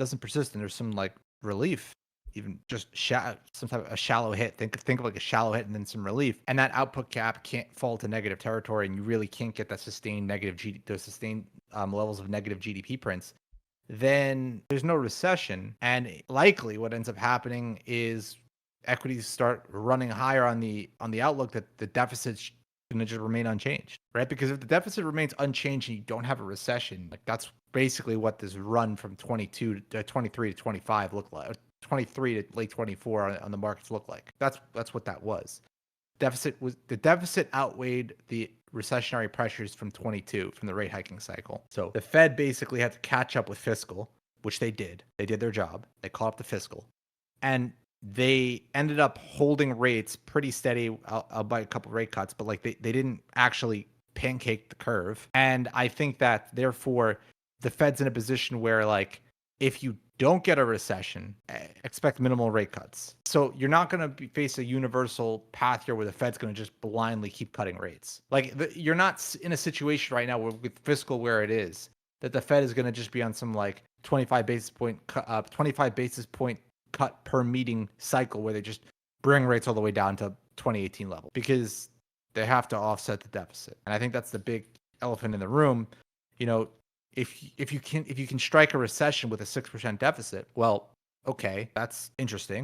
doesn't persist and there's some like relief, even just some type of a shallow hit. Think of like a shallow hit and then some relief, and that output cap can't fall to negative territory, and you really can't get that sustained those sustained levels of negative GDP prints. Then there's no recession, and likely what ends up happening is equities start running higher on the outlook that the deficit's going to just remain unchanged, right? Because if the deficit remains unchanged and you don't have a recession, like that's basically what this run from 22 to 23 to 25 looked like. 23 to late 24 on the markets look like. That's what that was. The deficit outweighed the recessionary pressures from 22 from the rate hiking cycle. So the Fed basically had to catch up with fiscal, which they did. They did their job. They caught up to fiscal, and they ended up holding rates pretty steady. I'll buy a couple rate cuts, but like they didn't actually pancake the curve. And I think that therefore the Fed's in a position where like if you don't get a recession, expect minimal rate cuts. So you're not going to face a universal path here where the Fed's going to just blindly keep cutting rates. Like you're not in a situation right now with fiscal where it is that the Fed is going to just be on some like 25 basis point cut per meeting cycle where they just bring rates all the way down to 2018 level because they have to offset the deficit. And I think that's the big elephant in the room. You know, if you can strike a recession with a 6% deficit, well, okay, that's interesting.